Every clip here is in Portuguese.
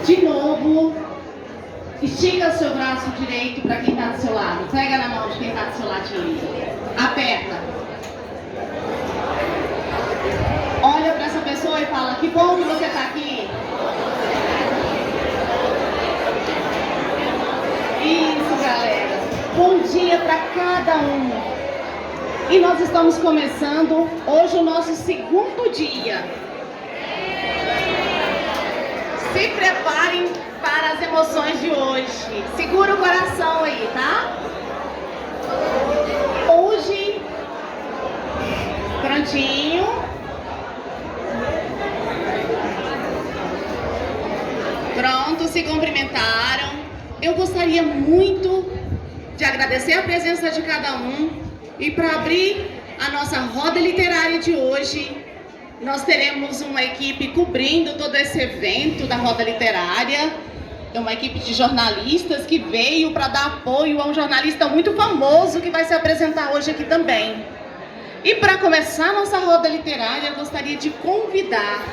De novo, estica o seu braço direito para quem está do seu lado. Pega na mão de quem está do seu ladinho. Aperta. Olha para essa pessoa e fala: que bom que você está aqui. Isso, galera. Bom dia para cada um. E nós estamos começando hoje o nosso segundo dia. Se preparem para as emoções de hoje. Segura o coração aí, tá? Hoje, prontinho. Pronto, se cumprimentaram. Eu gostaria muito de agradecer a presença de cada um. E para abrir a nossa roda literária de hoje, nós teremos uma equipe cobrindo todo esse evento da roda literária. É uma equipe de jornalistas que veio para dar apoio a um jornalista muito famoso que vai se apresentar hoje aqui também. E para começar a nossa roda literária, eu gostaria de convidar.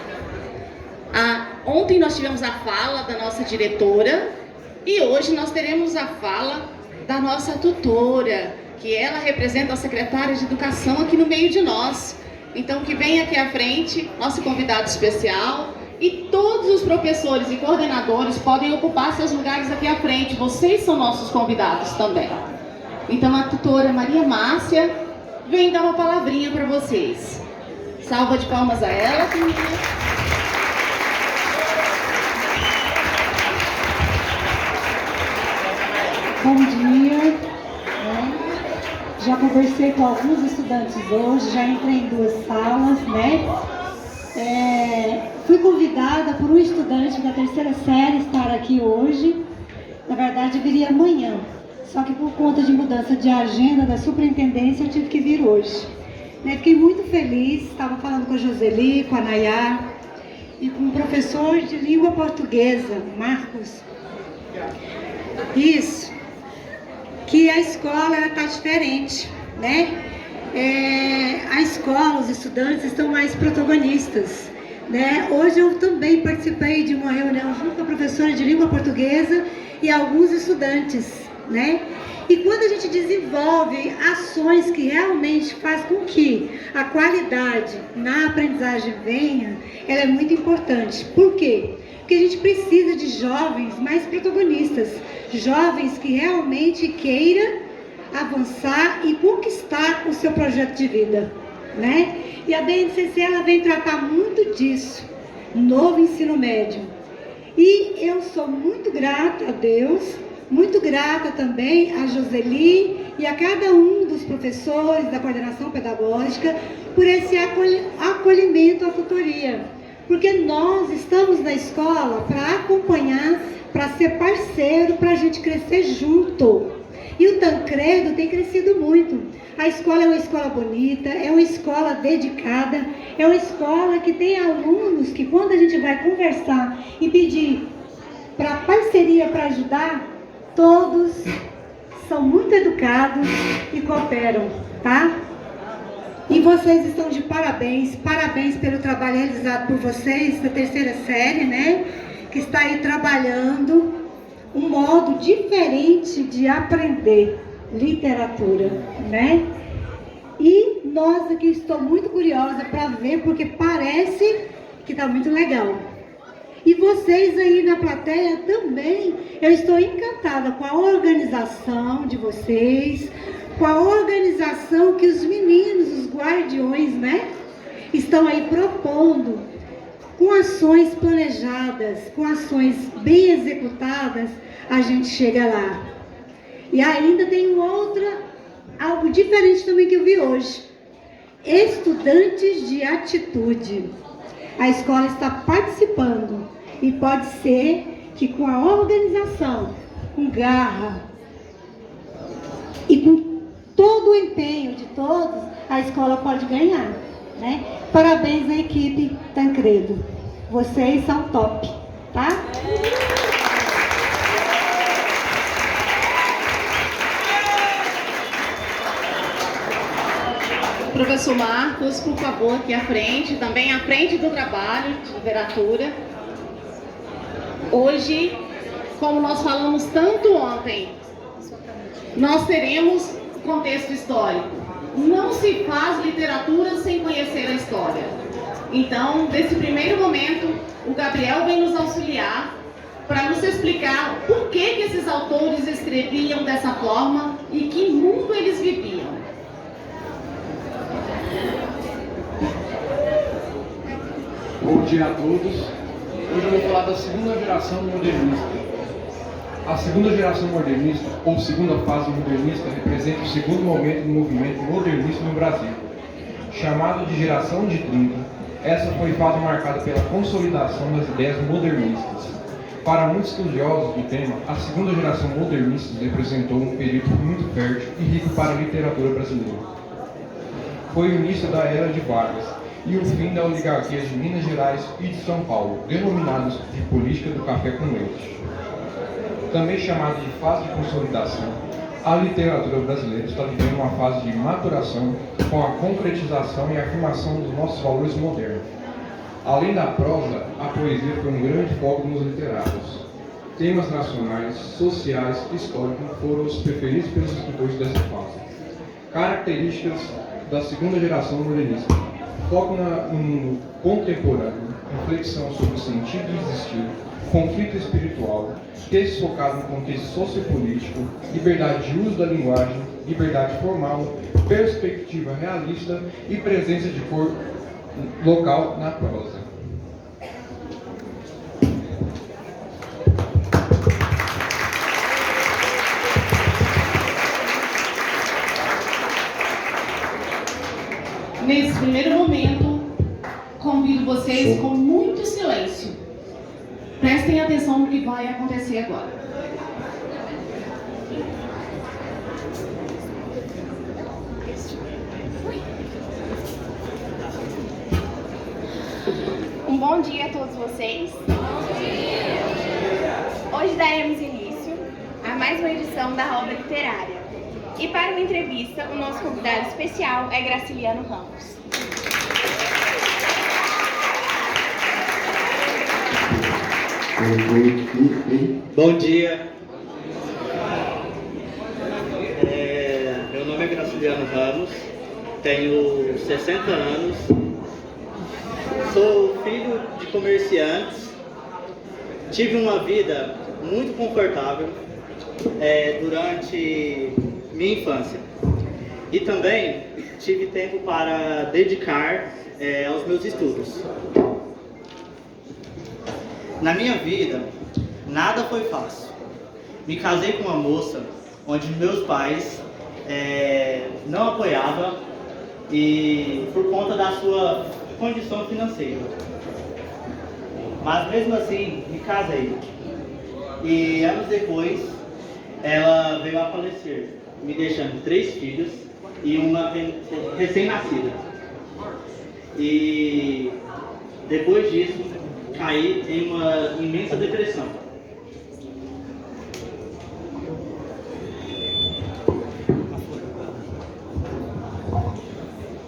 Ontem nós tivemos a fala da nossa diretora e hoje nós teremos a fala da nossa tutora, que ela representa a secretária de Educação aqui no meio de nós. Então, que vem aqui à frente, nosso convidado especial, e todos os professores e coordenadores podem ocupar seus lugares aqui à frente. Vocês são nossos convidados também. Então, a tutora Maria Márcia vem dar uma palavrinha para vocês. Salva de palmas a ela, querida. Bom dia. Já conversei com alguns estudantes hoje, já entrei em 2 salas, né? Fui convidada por um estudante da 3ª série estar aqui hoje. Na verdade, viria amanhã, só que por conta de mudança de agenda da superintendência, eu tive que vir hoje. Fiquei muito feliz, estava falando com a Joseli, com a Nayar e com o professor de língua portuguesa, Marcos. Isso. Que a escola está diferente, né? A escola, os estudantes estão mais protagonistas, né? Hoje eu também participei de uma reunião junto com a professora de língua portuguesa e alguns estudantes, né? E quando a gente desenvolve ações que realmente faz com que a qualidade na aprendizagem venha, ela é muito importante. Por quê? Porque a gente precisa de jovens mais protagonistas, jovens que realmente queiram avançar e conquistar o seu projeto de vida, né? E a BNCC, ela vem tratar muito disso, novo ensino médio. E eu sou muito grata a Deus, muito grata também a Joseli e a cada um dos professores da coordenação pedagógica por esse acolhimento à tutoria. Porque nós estamos na escola para acompanhar, para ser parceiro, para a gente crescer junto. E o Tancredo tem crescido muito. A escola é uma escola bonita, é uma escola dedicada, é uma escola que tem alunos que quando a gente vai conversar e pedir para parceria para ajudar, todos são muito educados e cooperam, tá? E vocês estão de parabéns, parabéns pelo trabalho realizado por vocês da 3ª série, né? Que está aí trabalhando um modo diferente de aprender literatura, né? E nós aqui estou muito curiosa para ver, porque parece que está muito legal. E vocês aí na plateia também, eu estou encantada com a organização de vocês, com a organização que os meninos, os guardiões, né, estão aí propondo, com ações planejadas, com ações bem executadas, a gente chega lá. E ainda tem algo diferente também que eu vi hoje. Estudantes de atitude. A escola está participando e pode ser que com a organização, com garra e com todo o empenho de todos, a escola pode ganhar, né? Parabéns à equipe Tancredo. Vocês são top, tá? Professor Marcos, por favor, aqui à frente, também à frente do trabalho de literatura. Hoje, como nós falamos tanto ontem, nós teremos contexto histórico. Não se faz literatura sem conhecer a história. Então, nesse primeiro momento, o Gabriel vem nos auxiliar para nos explicar por que esses autores escreviam dessa forma e que mundo eles viviam. Bom dia a todos. Hoje eu vou falar da segunda geração modernista. A segunda geração modernista, ou segunda fase modernista, representa o segundo momento do movimento modernista no Brasil. Chamado de geração de 30, essa foi fase marcada pela consolidação das ideias modernistas. Para muitos estudiosos do tema, a segunda geração modernista representou um período muito fértil e rico para a literatura brasileira. Foi o início da Era de Vargas e o fim da oligarquia de Minas Gerais e de São Paulo, denominados de política do café com leite. Também chamada de fase de consolidação, a literatura brasileira está vivendo uma fase de maturação com a concretização e afirmação dos nossos valores modernos. Além da prosa, a poesia foi um grande foco nos literários. Temas nacionais, sociais e históricos foram os preferidos pelos escritores dessa fase. Características da segunda geração modernista: foco no mundo contemporâneo, reflexão sobre o sentido de existir, conflito espiritual, texto focado no contexto sociopolítico, liberdade de uso da linguagem, liberdade formal, perspectiva realista e presença de cor local na prosa. Nesse primeiro momento, convido vocês com muito silêncio. Prestem atenção no que vai acontecer agora. Um bom dia a todos vocês. Hoje daremos início a mais uma edição da Roda Literária. E para uma entrevista, o nosso convidado especial é Graciliano Ramos. Bom dia. Meu nome é Graciliano Ramos, tenho 60 anos, sou filho de comerciantes, tive uma vida muito confortável durante minha infância e também tive tempo para dedicar aos meus estudos. Na minha vida, nada foi fácil. Me casei com uma moça onde meus pais não apoiavam e por conta da sua condição financeira. Mas mesmo assim, me casei. E anos depois, ela veio a falecer, me deixando 3 filhos e uma recém-nascida. E depois disso, caí em uma imensa depressão.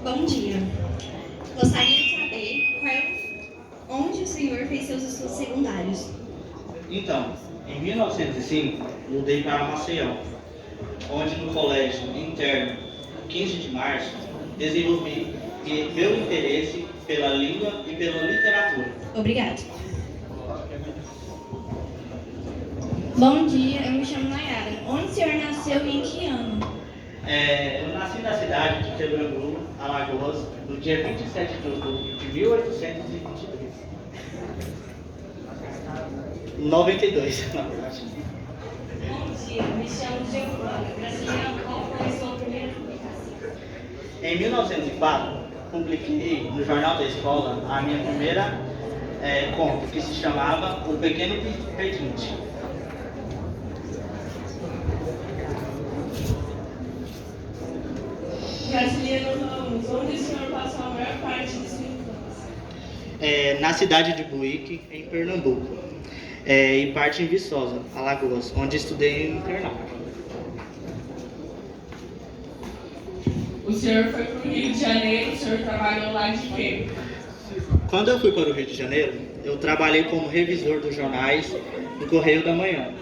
Bom dia. Gostaria de saber onde o senhor fez seus estudos secundários. Então, em 1905, mudei para Maceió, onde no colégio interno 15 de março desenvolvi meu interesse pela língua e pela literatura. Obrigado. Bom dia, eu me chamo Nayara. Onde o senhor nasceu e em que ano? Eu nasci na cidade de Quebrangu, Alagoas, no dia 27 de outubro de 1822. 92, na verdade. Bom dia, me chamo Giovana. Graciliano, qual foi a sua primeira publicação? Em 1904, publiquei no jornal da escola a minha primeira conto, que se chamava O Pequeno Pedinte. Graciliano Ramos, onde o senhor passou a maior parte de sua infância? Na cidade de Buíque, em Pernambuco, e parte em Viçosa, Alagoas, onde estudei em internato. O senhor foi para o Rio de Janeiro, o senhor trabalhou lá de quê? Quando eu fui para o Rio de Janeiro, eu trabalhei como revisor dos jornais do Correio da Manhã.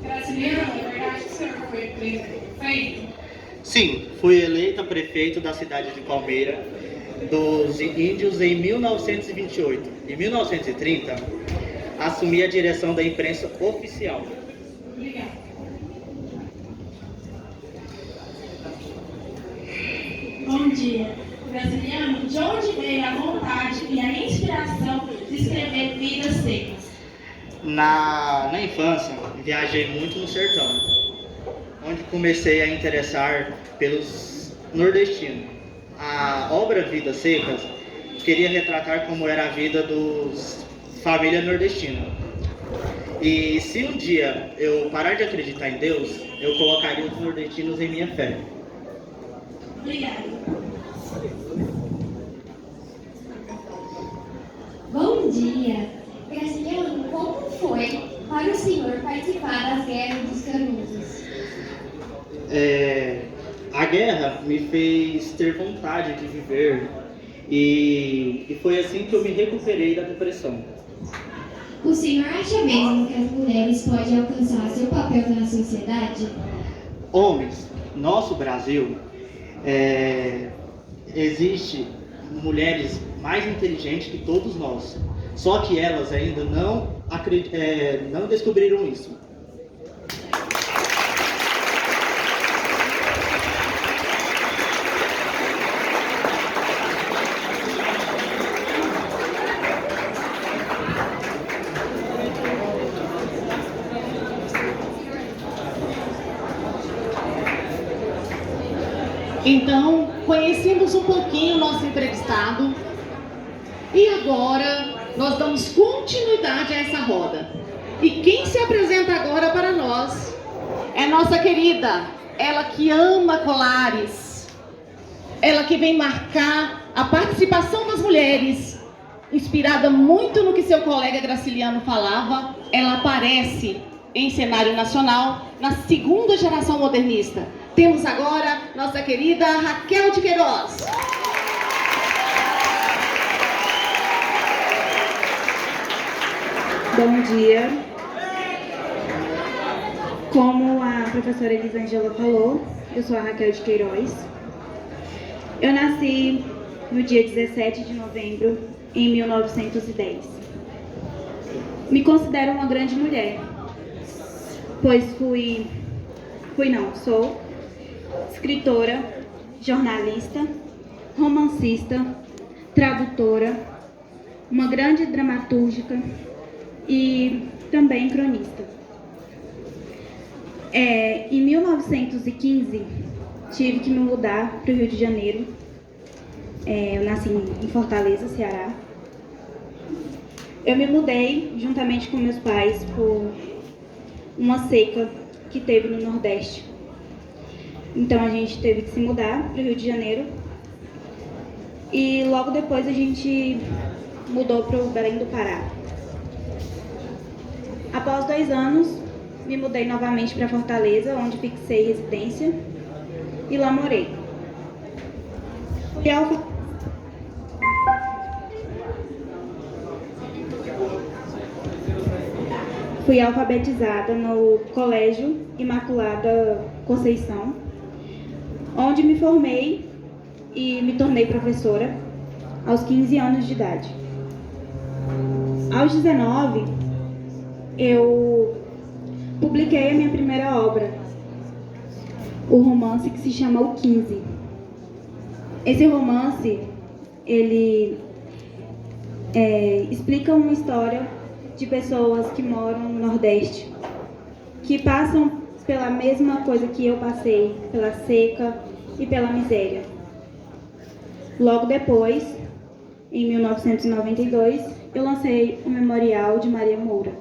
Graciliano, é verdade que o senhor foi prefeito? Sim, fui eleita prefeito da cidade de Palmeira, dos Índios, em 1928. Em 1930, assumi a direção da imprensa oficial. Obrigada. Bom dia. Graciliano, de onde veio a vontade e a inspiração de escrever Vidas Secas? Na infância, viajei muito no sertão, onde comecei a interessar pelos nordestinos. A obra Vidas Secas queria retratar como era a vida dos família nordestina. E se um dia eu parar de acreditar em Deus, eu colocaria os nordestinos em minha fé. Obrigada. Bom dia. Graciliano, como foi para o senhor participar das guerras dos Canudos? A guerra me fez ter vontade de viver e foi assim que eu me recuperei da depressão. O senhor acha mesmo que as mulheres podem alcançar seu papel na sociedade? Homens, nosso Brasil, existe mulheres mais inteligentes que todos nós. Só que elas ainda não descobriram isso. Então, conhecemos um pouquinho o nosso entrevistado e agora nós damos continuidade a essa roda. E quem se apresenta agora para nós é nossa querida, ela que ama colares, ela que vem marcar a participação das mulheres, inspirada muito no que seu colega Graciliano falava. Ela aparece em cenário nacional na segunda geração modernista. Temos agora nossa querida Raquel de Queiroz. Bom dia. Como a professora Elisângela falou, eu sou a Raquel de Queiroz. Eu nasci no dia 17 de novembro, em 1910. Me considero uma grande mulher, pois sou escritora, jornalista, romancista, tradutora, uma grande dramatúrgica e também cronista. Em 1915, tive que me mudar para o Rio de Janeiro. Eu nasci em Fortaleza, Ceará. Eu me mudei juntamente com meus pais por uma seca que teve no Nordeste. Então a gente teve que se mudar para o Rio de Janeiro. E logo depois a gente mudou para o Belém do Pará. Após 2 anos, me mudei novamente para Fortaleza, onde fixei residência e lá morei. Fui alfabetizada no Colégio Imaculada Conceição, onde me formei e me tornei professora aos 15 anos de idade. Aos 19, eu publiquei a minha primeira obra, o romance que se chama O 15. Esse romance, ele explica uma história de pessoas que moram no Nordeste, que passam pela mesma coisa que eu passei, pela seca e pela miséria. Logo depois, em 1992, eu lancei o Memorial de Maria Moura,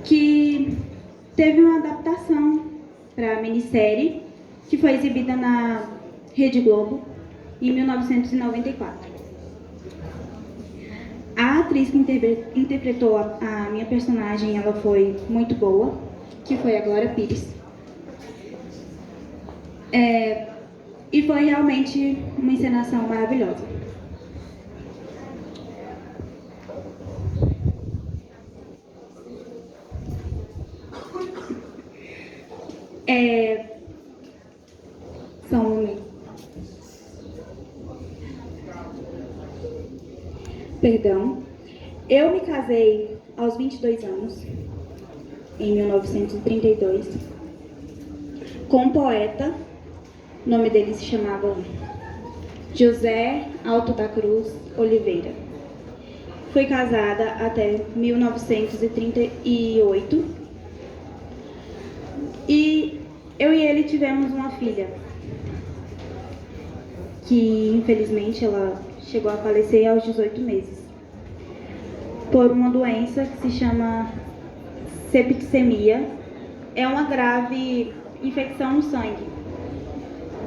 que teve uma adaptação para a minissérie, que foi exibida na Rede Globo em 1994. A atriz que interpretou a minha personagem, ela foi muito boa, que foi a Glória Pires. E foi realmente uma encenação maravilhosa. Só um momento. Perdão. Eu me casei aos 22 anos, em 1932, com um poeta. O nome dele se chamava José Alto da Cruz Oliveira. Fui casada até 1938 e eu e ele tivemos uma filha que, infelizmente, ela chegou a falecer aos 18 meses por uma doença que se chama septicemia. É uma grave infecção no sangue.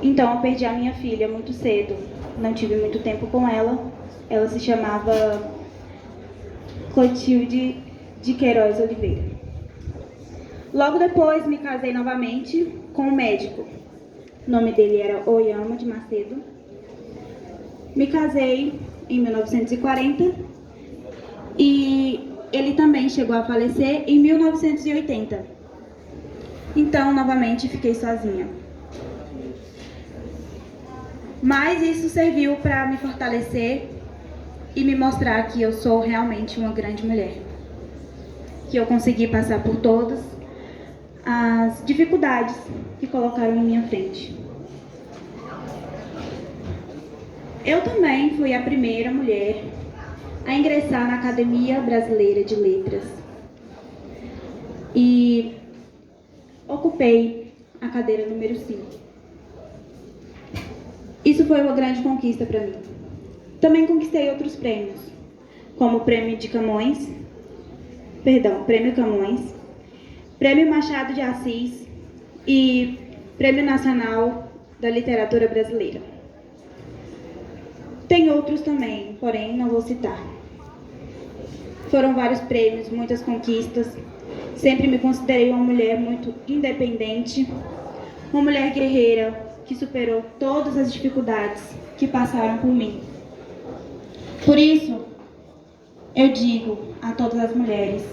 Então, eu perdi a minha filha muito cedo. Não tive muito tempo com ela. Ela se chamava Clotilde de Queiroz Oliveira. Logo depois, me casei novamente com um médico. O nome dele era Oyama de Macedo. Me casei em 1940 e ele também chegou a falecer em 1980. Então, novamente, fiquei sozinha. Mas isso serviu para me fortalecer e me mostrar que eu sou realmente uma grande mulher. Que eu consegui passar por todas as dificuldades que colocaram em minha frente. Eu também fui a primeira mulher a ingressar na Academia Brasileira de Letras e ocupei a cadeira número 5. Isso foi uma grande conquista para mim. Também conquistei outros prêmios, como o Prêmio Camões, Prêmio Machado de Assis e Prêmio Nacional da Literatura Brasileira. Tem outros também, porém não vou citar. Foram vários prêmios, muitas conquistas. Sempre me considerei uma mulher muito independente, uma mulher guerreira que superou todas as dificuldades que passaram por mim. Por isso, eu digo a todas as mulheres: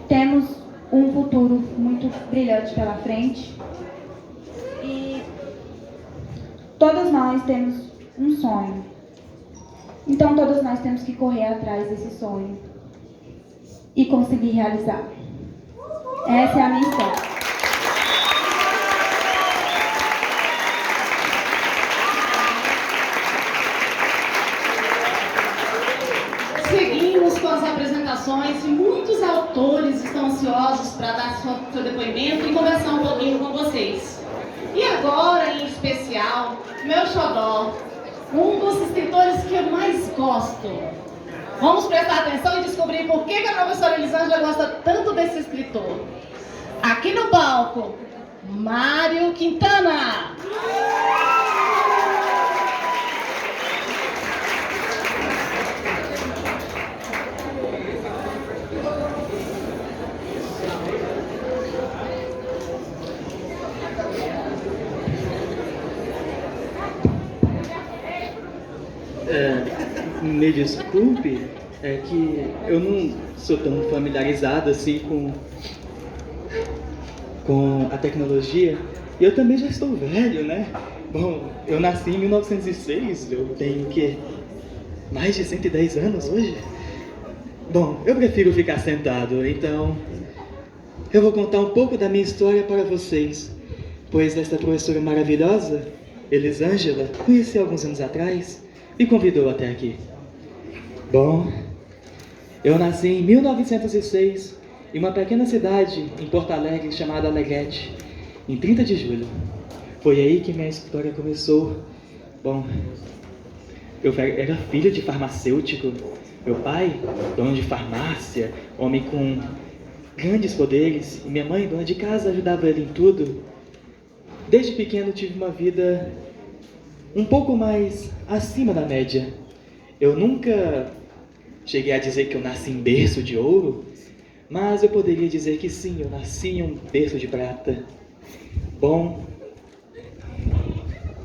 temos um futuro muito brilhante pela frente e todas nós temos um sonho. Então, todas nós temos que correr atrás desse sonho e conseguir realizar. Essa é a minha história. Seguimos com as apresentações e muitos autores estão ansiosos para dar seu depoimento e conversar um pouquinho com vocês. E agora, em especial, meu xodó, um dos escritores que eu mais gosto. Vamos prestar atenção e descobrir por que a professora Elisângela gosta tanto desse escritor. Aqui no palco, Mário Quintana. Me desculpe, é que eu não sou tão familiarizado assim com a tecnologia. E eu também já estou velho, né? Bom, eu nasci em 1906, eu tenho mais de 110 anos hoje? Bom, eu prefiro ficar sentado, então eu vou contar um pouco da minha história para vocês, pois essa professora maravilhosa, Elisângela, conheci alguns anos atrás, me convidou até aqui. Bom, eu nasci em 1906 em uma pequena cidade em Porto Alegre chamada Alegrete, em 30 de julho. Foi aí que minha história começou. Bom, eu era filho de farmacêutico. Meu pai, dono de farmácia, homem com grandes poderes, e minha mãe, dona de casa, ajudava ele em tudo. Desde pequeno tive uma vida um pouco mais acima da média. Eu nunca cheguei a dizer que eu nasci em berço de ouro, mas eu poderia dizer que sim, eu nasci em um berço de prata. Bom,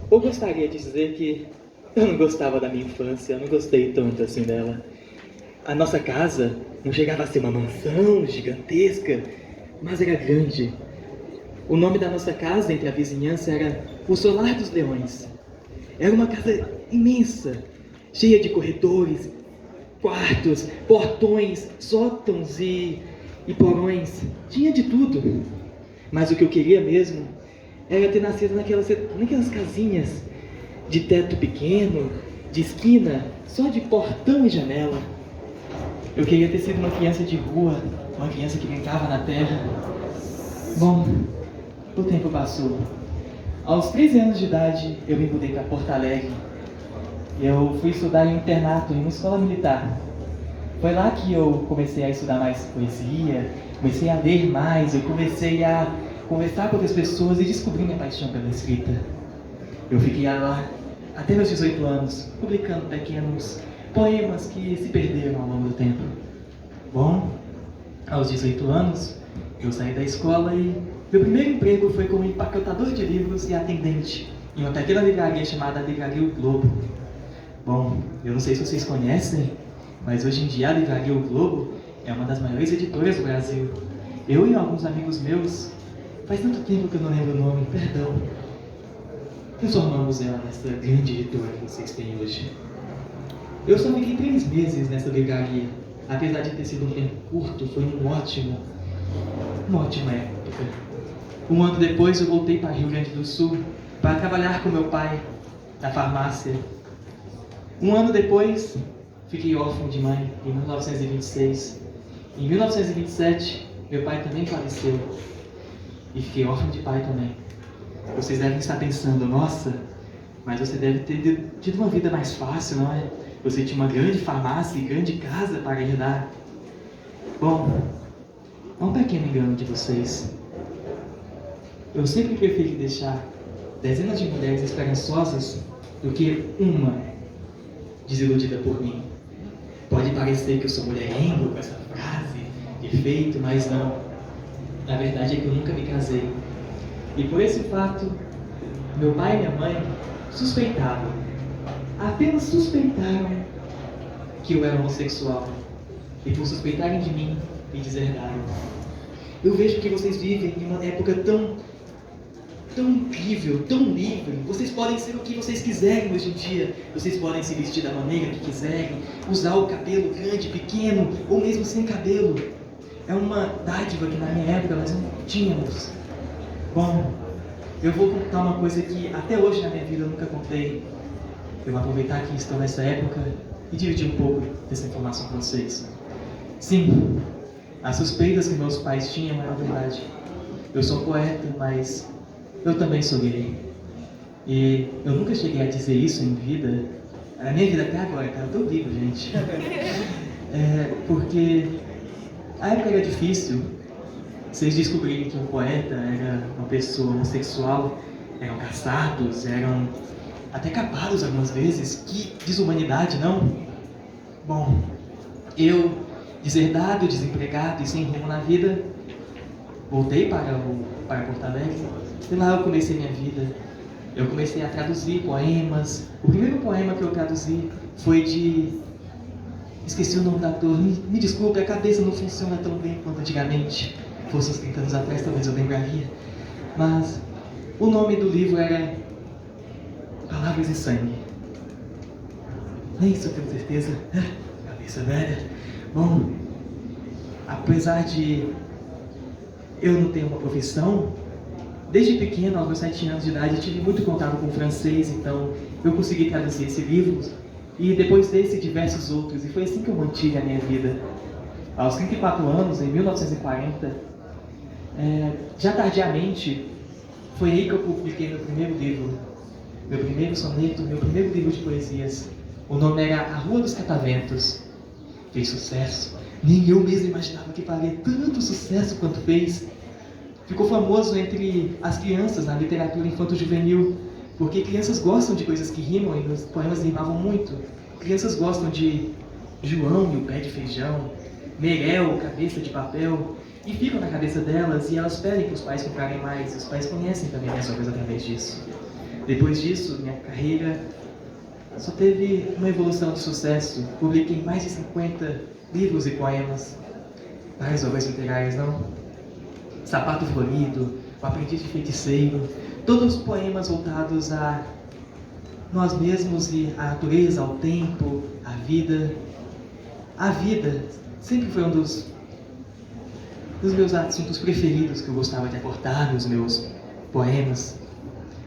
eu gostaria de dizer que eu não gostava da minha infância, eu não gostei tanto assim dela. A nossa casa não chegava a ser uma mansão gigantesca, mas era grande. O nome da nossa casa entre a vizinhança era o Solar dos Leões. Era uma casa imensa, cheia de corredores, quartos, portões, sótãos e porões. Tinha de tudo. Mas o que eu queria mesmo era ter nascido naquelas casinhas de teto pequeno, de esquina, só de portão e janela. Eu queria ter sido uma criança de rua, uma criança que brincava na terra. Bom, o tempo passou. Aos 13 anos de idade, eu me mudei para Porto Alegre. Eu fui estudar em um internato, em uma escola militar. Foi lá que eu comecei a estudar mais poesia, comecei a ler mais, eu comecei a conversar com outras pessoas e descobri minha paixão pela escrita. Eu fiquei lá até meus 18 anos, publicando pequenos poemas que se perderam ao longo do tempo. Bom, aos 18 anos, eu saí da escola e meu primeiro emprego foi como empacotador de livros e atendente em uma pequena livraria chamada Livraria O Globo. Bom, eu não sei se vocês conhecem, mas hoje em dia a Livraria O Globo é uma das maiores editoras do Brasil. Eu e alguns amigos meus, faz tanto tempo que eu não lembro o nome, perdão, transformamos ela nessa grande editora que vocês têm hoje. Eu só fiquei 3 meses nessa livraria. Apesar de ter sido um tempo curto, foi uma ótima época. Um ano depois eu voltei para Rio Grande do Sul para trabalhar com meu pai na farmácia. Um ano depois, fiquei órfão de mãe em 1926. Em 1927, meu pai também faleceu. E fiquei órfão de pai também. Vocês devem estar pensando, nossa, mas você deve ter tido uma vida mais fácil, não é? Você tinha uma grande farmácia e grande casa para herdar. Bom, há um pequeno engano de vocês. Eu sempre preferi deixar dezenas de mulheres esperançosas do que uma desiludida por mim. Pode parecer que eu sou mulherengo com essa frase de efeito, mas não. Na verdade é que eu nunca me casei. E por esse fato, meu pai e minha mãe suspeitavam, apenas suspeitaram que eu era homossexual. E por suspeitarem de mim, me deserdaram. Eu vejo que vocês vivem em uma época tão incrível, tão livre. Vocês podem ser o que vocês quiserem hoje em dia. Vocês podem se vestir da maneira que quiserem, usar o cabelo grande, pequeno, ou mesmo sem cabelo. É uma dádiva que na minha época nós não tínhamos. Bom, eu vou contar uma coisa que até hoje na minha vida eu nunca contei. Eu vou aproveitar que estou nessa época e dividir um pouco dessa informação com vocês. Sim, as suspeitas que meus pais tinham eram verdade. Eu sou poeta, mas eu também sou gay. E eu nunca cheguei a dizer isso em vida. A minha vida até agora, cara, eu tô vivo, gente. Porque a época era difícil. Vocês descobrirem que um poeta era uma pessoa homossexual, eram caçados, eram até capados algumas vezes. Que desumanidade, não? Bom, eu, deserdado, desempregado e sem rumo na vida, voltei para Porto Alegre. E lá eu comecei minha vida. Eu comecei a traduzir poemas. O primeiro poema que eu traduzi foi de... Esqueci o nome do autor. Me desculpe, a cabeça não funciona tão bem quanto antigamente. Fosse uns 30 anos atrás, talvez eu lembraria. Mas o nome do livro era Palavras e Sangue. Nem isso eu tenho certeza. Cabeça velha. Bom, apesar de eu não ter uma profissão, desde pequeno, aos meus 7 anos de idade, eu tive muito contato com o francês, então eu consegui traduzir esse livro, e depois desse, diversos outros, e foi assim que eu mantive a minha vida. Aos 34 anos, em 1940, já tardiamente, foi aí que eu publiquei meu primeiro livro, meu primeiro soneto, meu primeiro livro de poesias. O nome era A Rua dos Cataventos. Fez sucesso. Nem eu mesmo imaginava que faria tanto sucesso quanto fez. Ficou famoso entre as crianças na literatura infanto-juvenil, porque crianças gostam de coisas que rimam, e os poemas rimavam muito. Crianças gostam de João e o Pé de Feijão, Merel, Cabeça de Papel, e ficam na cabeça delas, e elas pedem para os pais comprarem mais, e os pais conhecem também minhas obras através disso. Depois disso, minha carreira só teve uma evolução de sucesso. Publiquei mais de 50 livros e poemas, várias obras literárias, não? Sapato Florido, O Aprendiz de Feiticeiro, todos os poemas voltados a nós mesmos e à natureza, ao tempo, à vida. A vida sempre foi um dos meus assuntos preferidos que eu gostava de abordar nos meus poemas.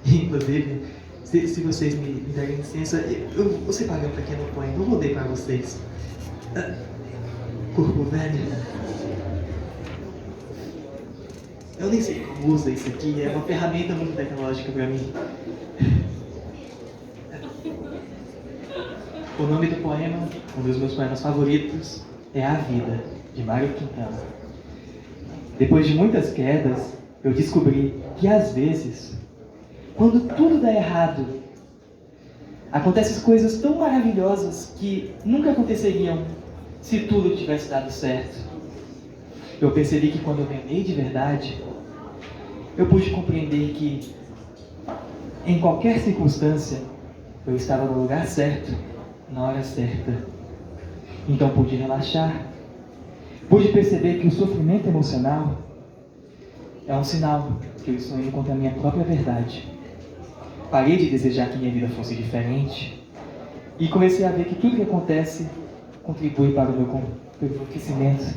Inclusive, se vocês me derem licença, eu separei um pequeno poema, eu vou ler para vocês. Corpo velho. Eu nem sei como usa isso aqui, é uma ferramenta muito tecnológica para mim. O nome do poema, um dos meus poemas favoritos, é A Vida, de Mário Quintana. Depois de muitas quedas, eu descobri que às vezes, quando tudo dá errado, acontecem coisas tão maravilhosas que nunca aconteceriam se tudo tivesse dado certo. Eu percebi que quando eu me amei de verdade, eu pude compreender que, em qualquer circunstância, eu estava no lugar certo, na hora certa. Então pude relaxar. Pude perceber que o sofrimento emocional é um sinal que eu estou indo contra a minha própria verdade. Parei de desejar que minha vida fosse diferente e comecei a ver que tudo que acontece contribui para o meu crescimento.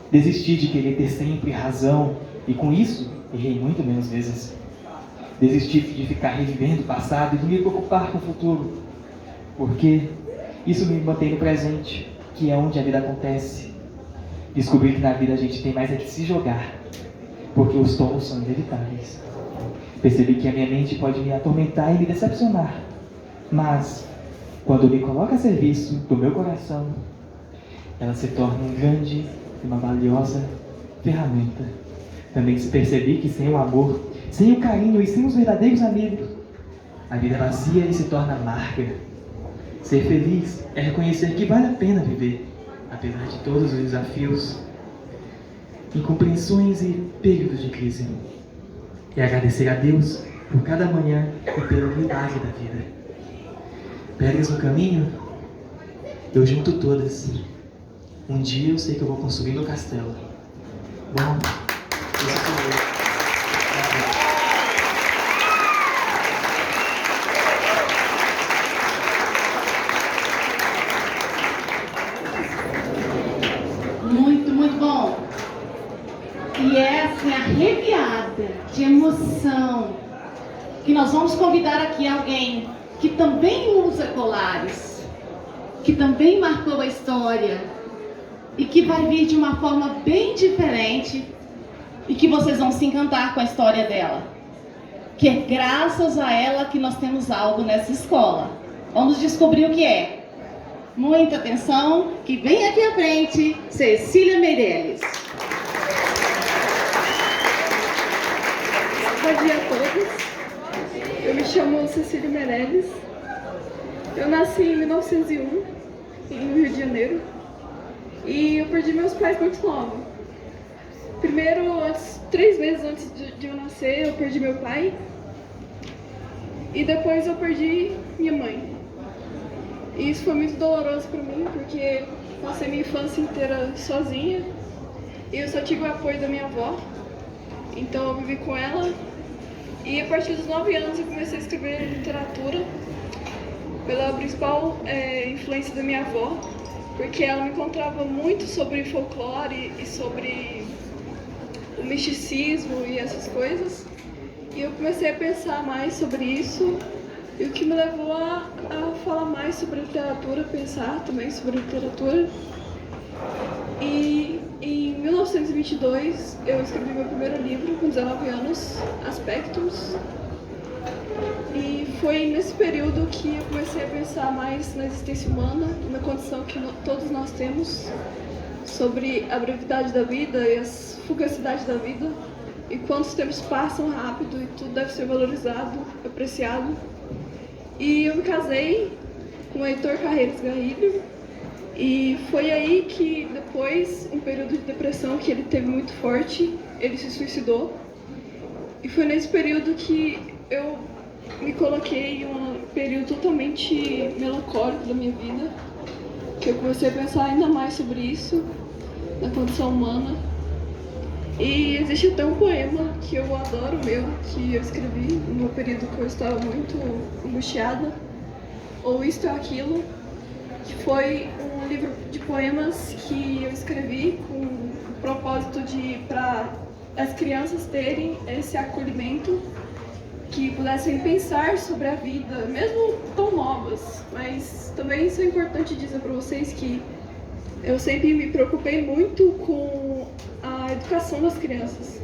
Desisti de querer ter sempre razão e com isso errei muito menos vezes. Desisti de ficar revivendo o passado e de me preocupar com o futuro, porque isso me mantém no presente, que é onde a vida acontece. Descobri que na vida a gente tem mais é que se jogar, porque os tombos são inevitáveis. Percebi que a minha mente pode me atormentar e me decepcionar, mas quando eu me coloco a serviço do meu coração, ela se torna um grande e uma valiosa ferramenta. Também percebi que sem o amor, sem o carinho e sem os verdadeiros amigos, a vida é vazia e se torna amarga. Ser feliz é reconhecer que vale a pena viver, apesar de todos os desafios, incompreensões e períodos de crise. E agradecer a Deus por cada manhã e pela humildade da vida. Pedras no caminho, eu junto todas. Um dia eu sei que eu vou construir meu castelo. Bom, esse foi eu. Muito bom. E é assim, arrepiada de emoção que nós vamos convidar aqui alguém que também usa colares, que também marcou a história e que vai vir de uma forma bem diferente e que vocês vão se encantar com a história dela. Que é graças a ela que nós temos algo nessa escola. Vamos descobrir o que é. Muita atenção, que vem aqui à frente, Cecília Meirelles. Bom dia a todos. Eu me chamo Cecília Meirelles. Eu nasci em 1901, no Rio de Janeiro. E eu perdi meus pais muito nova. Primeiro, 3 meses antes de eu nascer, eu perdi meu pai. E depois eu perdi minha mãe. E isso foi muito doloroso para mim, porque passei minha infância inteira sozinha. E eu só tive o apoio da minha avó. Então eu vivi com ela. E a partir dos 9 anos eu comecei a escrever literatura pela principal influência da minha avó, porque ela me encontrava muito sobre folclore e sobre o misticismo e essas coisas. E eu comecei a pensar mais sobre isso, e o que me levou a falar mais sobre literatura, pensar também sobre literatura. E em 1922 eu escrevi meu primeiro livro, com 19 anos, Aspectos. E foi nesse período que eu comecei a pensar mais na existência humana, na condição que todos nós temos, sobre a brevidade da vida e as fugacidades da vida, e quantos tempos passam rápido e tudo deve ser valorizado, apreciado. E eu me casei com o Heitor Carreiros Garrido E foi aí que, depois, um período de depressão que ele teve muito forte, ele se suicidou. E foi nesse período que eu me coloquei em um período totalmente melancólico da minha vida, que eu comecei a pensar ainda mais sobre isso, na condição humana. E existe até um poema que eu adoro que eu escrevi no período que eu estava muito angustiada, ou Isto ou Aquilo, que foi um livro de poemas que eu escrevi com o propósito para as crianças terem esse acolhimento, que pudessem pensar sobre a vida, mesmo tão novas. Mas também isso é importante dizer para vocês que eu sempre me preocupei muito com a educação das crianças.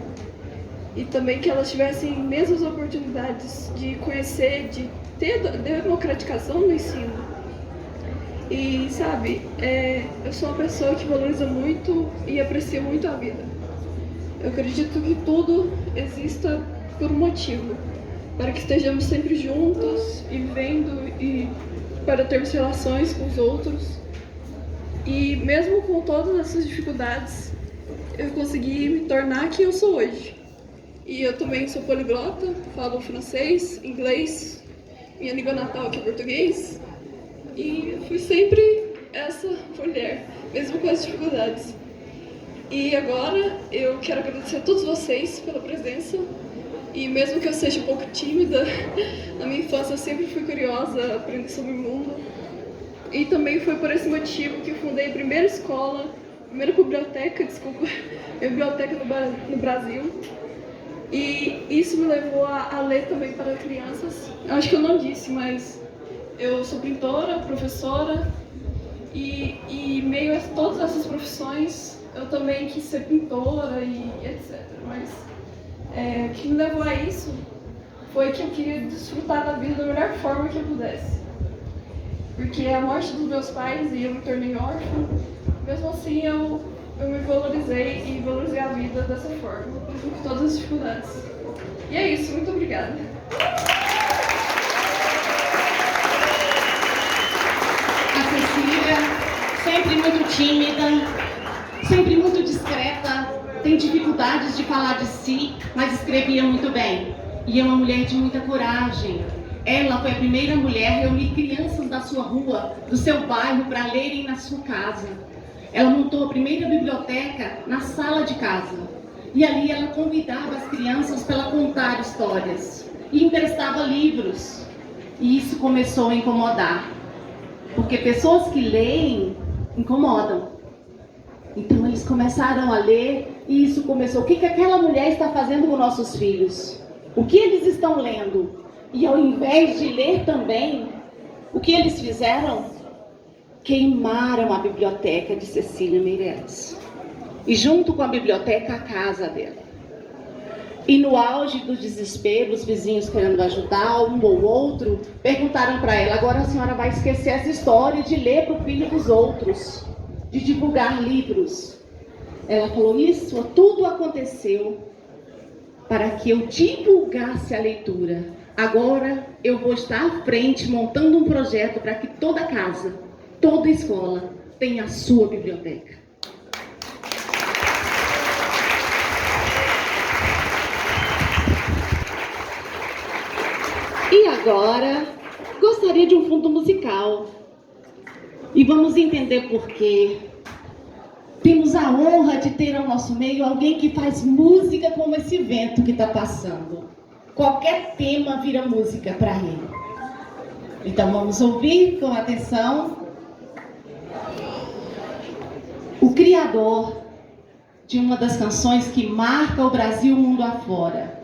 E também que elas tivessem mesmas oportunidades de conhecer, de ter democratização no ensino. E, sabe, eu sou uma pessoa que valoriza muito e aprecia muito a vida. Eu acredito que tudo exista por um motivo, para que estejamos sempre juntos e vivendo e para termos relações com os outros. E mesmo com todas essas dificuldades, eu consegui me tornar quem eu sou hoje. E eu também sou poliglota, falo francês, inglês, minha língua natal aqui é português. E fui sempre essa mulher, mesmo com as dificuldades. E agora eu quero agradecer a todos vocês pela presença. E mesmo que eu seja um pouco tímida, na minha infância eu sempre fui curiosa a aprender sobre o mundo. E também foi por esse motivo que eu fundei a primeira biblioteca no Brasil. E isso me levou a ler também para crianças. Eu acho que eu não disse, mas eu sou pintora, professora, e meio a todas essas profissões, eu também quis ser pintora e etc. Mas o que me levou a isso foi que eu queria desfrutar da vida da melhor forma que eu pudesse. Porque a morte dos meus pais e eu me tornei órfã, mesmo assim eu me valorizei e valorizei a vida dessa forma, com todas as dificuldades. E é isso, muito obrigada. A Cecília, sempre muito tímida, sempre muito discreta, tem dificuldades de falar de si, mas escrevia muito bem. E é uma mulher de muita coragem. Ela foi a primeira mulher a reunir crianças da sua rua, do seu bairro, para lerem na sua casa. Ela montou a primeira biblioteca na sala de casa. E ali ela convidava as crianças para contar histórias. E emprestava livros. E isso começou a incomodar. Porque pessoas que leem incomodam. Então eles começaram a ler e isso começou. O que aquela mulher está fazendo com nossos filhos? O que eles estão lendo? E ao invés de ler também, o que eles fizeram? Queimaram a biblioteca de Cecília Meirelles. E junto com a biblioteca, a casa dela. E no auge do desespero, os vizinhos querendo ajudar, um ou outro, perguntaram para ela: agora a senhora vai esquecer essa história de ler para o filho dos outros, de divulgar livros. Ela falou: isso tudo aconteceu para que eu divulgasse a leitura. Agora eu vou estar à frente montando um projeto para que toda casa, toda escola tenha a sua biblioteca. E agora, gostaria de um fundo musical. E vamos entender por quê. Temos a honra de ter ao nosso meio alguém que faz música como esse vento que está passando. Qualquer tema vira música para ele. Então vamos ouvir com atenção o criador de uma das canções que marca o Brasil mundo afora.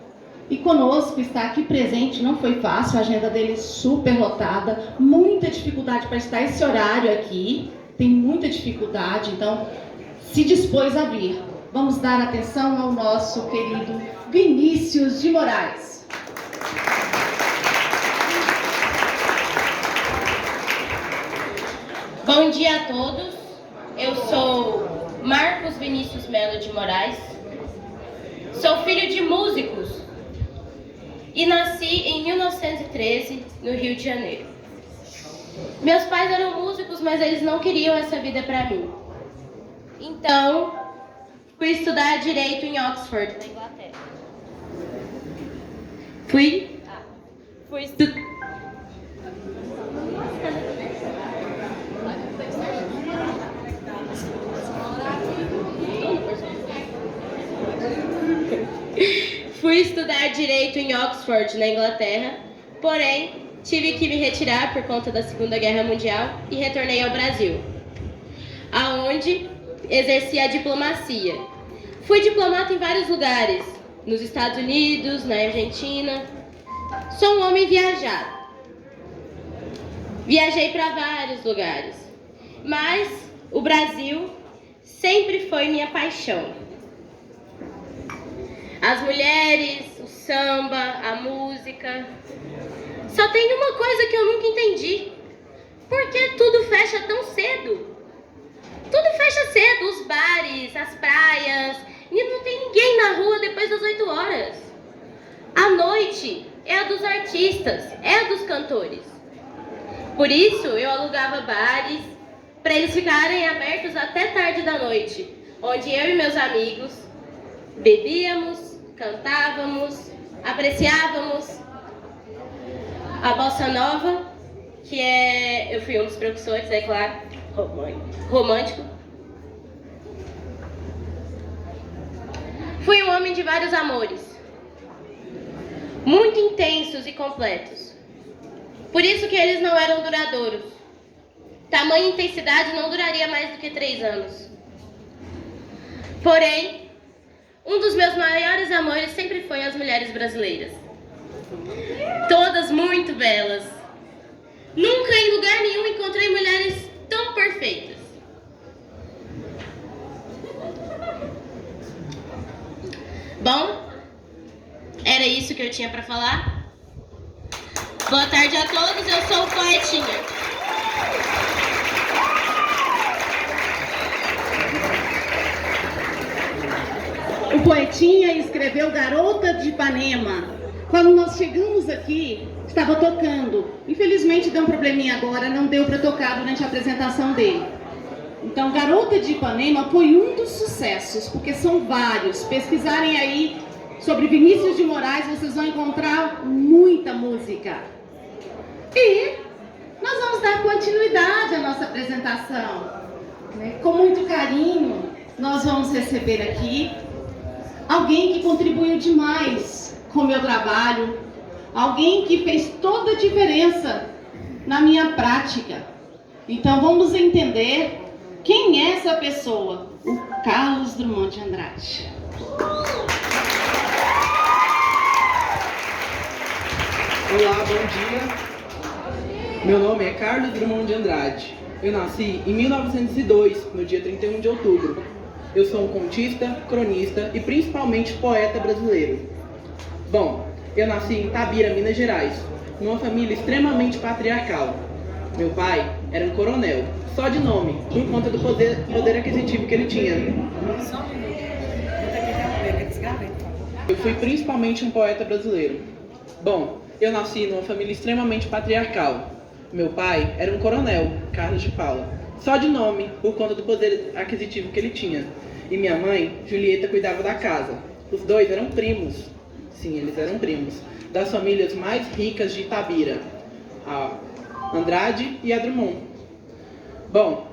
E conosco está aqui presente, não foi fácil, a agenda dele é super lotada, muita dificuldade para estar esse horário aqui, tem muita dificuldade, então se dispôs a vir. Vamos dar atenção ao nosso querido Vinícius de Moraes. Bom dia a todos, eu sou Marcos Vinícius Melo de Moraes, sou filho de músicos e nasci em 1913 no Rio de Janeiro. Meus pais eram músicos, mas eles não queriam essa vida pra mim. Então, fui estudar Direito em Oxford, na Inglaterra. Fui estudar... Fui estudar Direito em Oxford, na Inglaterra, porém, tive que me retirar por conta da Segunda Guerra Mundial e retornei ao Brasil, aonde exerci a diplomacia. Fui diplomata em vários lugares, nos Estados Unidos, na Argentina. Sou um homem viajado. Viajei para vários lugares, mas o Brasil sempre foi minha paixão. As mulheres, o samba, a música. Só tem uma coisa que eu nunca entendi. Por que tudo fecha tão cedo? Tudo fecha cedo, os bares, as praias, e não tem ninguém na rua depois das 8 horas. A noite é a dos artistas, é a dos cantores. Por isso eu alugava bares para eles ficarem abertos até tarde da noite, onde eu e meus amigos bebíamos, cantávamos, apreciávamos a bossa nova, que eu fui um dos precursores, é claro, romântico. Fui um homem de vários amores, muito intensos e completos. Por isso que eles não eram duradouros. Tamanha intensidade não duraria mais do que 3 anos. Porém, um dos meus maiores amores sempre foi as mulheres brasileiras. Todas muito belas. Nunca em lugar nenhum encontrei mulheres tão perfeitas. Bom, era isso que eu tinha para falar. Boa tarde a todos, eu sou o Poetinha. O Poetinha escreveu Garota de Ipanema. Quando nós chegamos aqui, estava tocando. Infelizmente deu um probleminha agora, não deu para tocar durante a apresentação dele. Então, Garota de Ipanema foi um dos sucessos, porque são vários. Pesquisarem aí sobre Vinícius de Moraes, vocês vão encontrar muita música. E nós vamos dar continuidade à nossa apresentação. Com muito carinho, nós vamos receber aqui alguém que contribuiu demais com o meu trabalho, alguém que fez toda a diferença na minha prática. Então vamos entender quem é essa pessoa, o Carlos Drummond de Andrade. Olá, bom dia. Meu nome é Carlos Drummond de Andrade. Eu nasci em 1902, no dia 31 de outubro. Eu sou um contista, cronista e principalmente poeta brasileiro. Bom, eu nasci em Itabira, Minas Gerais, numa família extremamente patriarcal. Meu pai era um coronel, só de nome, por conta do poder aquisitivo que ele tinha. Eu fui principalmente um poeta brasileiro. Bom, eu nasci numa família extremamente patriarcal. Meu pai era um coronel, Carlos de Paula, só de nome, por conta do poder aquisitivo que ele tinha. E minha mãe, Julieta, cuidava da casa. Os dois eram primos. Sim, eles eram primos. Das famílias mais ricas de Itabira, a Andrade e a Drummond. Bom,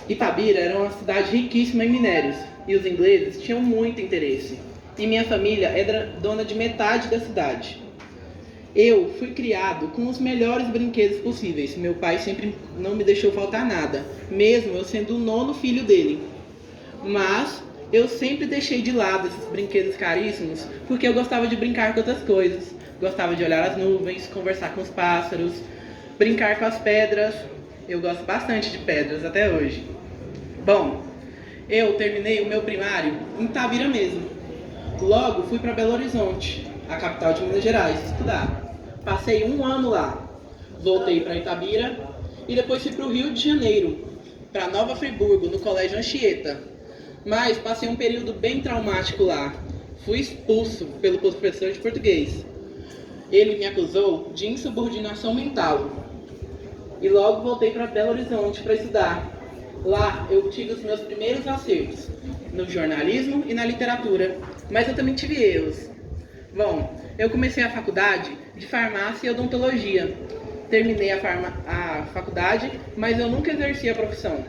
Itabira era uma cidade riquíssima em minérios, e os ingleses tinham muito interesse. E minha família era dona de metade da cidade. Eu fui criado com os melhores brinquedos possíveis. Meu pai sempre não me deixou faltar nada, mesmo eu sendo o 9º filho dele. Mas eu sempre deixei de lado esses brinquedos caríssimos, porque eu gostava de brincar com outras coisas. Gostava de olhar as nuvens, conversar com os pássaros, brincar com as pedras. Eu gosto bastante de pedras até hoje. Bom, eu terminei o meu primário em Itabira mesmo. Logo fui para Belo Horizonte, a capital de Minas Gerais, estudar. Passei 1 ano lá. Voltei para Itabira e depois fui para o Rio de Janeiro, para Nova Friburgo, no Colégio Anchieta. Mas passei um período bem traumático lá. Fui expulso pelo professor de português. Ele me acusou de insubordinação mental. e logo voltei para Belo Horizonte para estudar. Lá eu tive os meus primeiros acertos, no jornalismo e na literatura, mas eu também tive erros. Bom, eu comecei a faculdade de farmácia e odontologia. Terminei a faculdade, mas eu nunca exerci a profissão.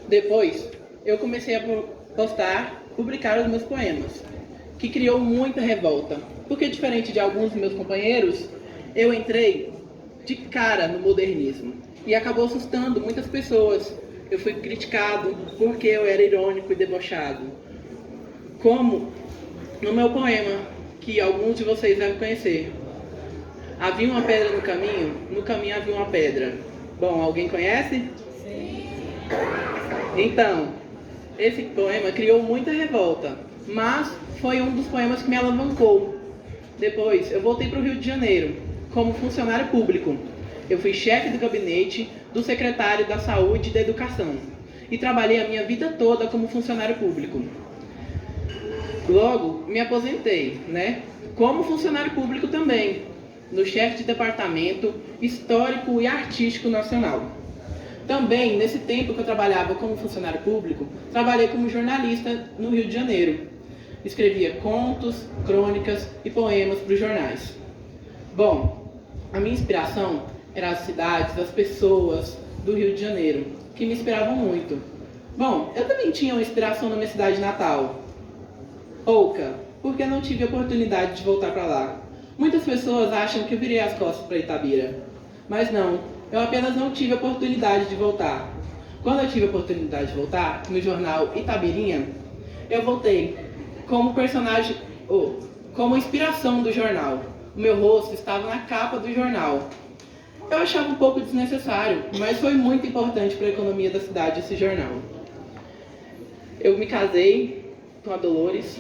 Depois, eu comecei a publicar os meus poemas, que criou muita revolta, porque diferente de alguns dos meus companheiros, eu entrei de cara no modernismo e acabou assustando muitas pessoas. Eu fui criticado porque eu era irônico e debochado. Como no meu poema, que alguns de vocês devem conhecer. Havia uma pedra no caminho havia uma pedra. Bom, alguém conhece? Sim. Então, esse poema criou muita revolta, mas foi um dos poemas que me alavancou. Depois, eu voltei para o Rio de Janeiro, como funcionário público. Eu fui chefe do gabinete do secretário da Saúde e da Educação e trabalhei a minha vida toda como funcionário público. Logo, me aposentei, como funcionário público também, no chefe de departamento histórico e artístico nacional. Também, nesse tempo que eu trabalhava como funcionário público, trabalhei como jornalista no Rio de Janeiro. Escrevia contos, crônicas e poemas para os jornais. Bom, a minha inspiração eram as cidades, as pessoas do Rio de Janeiro, que me inspiravam muito. Bom, eu também tinha uma inspiração na minha cidade natal, pouca, porque não tive a oportunidade de voltar para lá. Muitas pessoas acham que eu virei as costas para Itabira, mas não, eu apenas não tive a oportunidade de voltar. Quando eu tive a oportunidade de voltar, no jornal Itabirinha, eu voltei como personagem, como inspiração do jornal. O meu rosto estava na capa do jornal. Eu achava um pouco desnecessário, mas foi muito importante para a economia da cidade esse jornal. Eu me casei com a Dolores,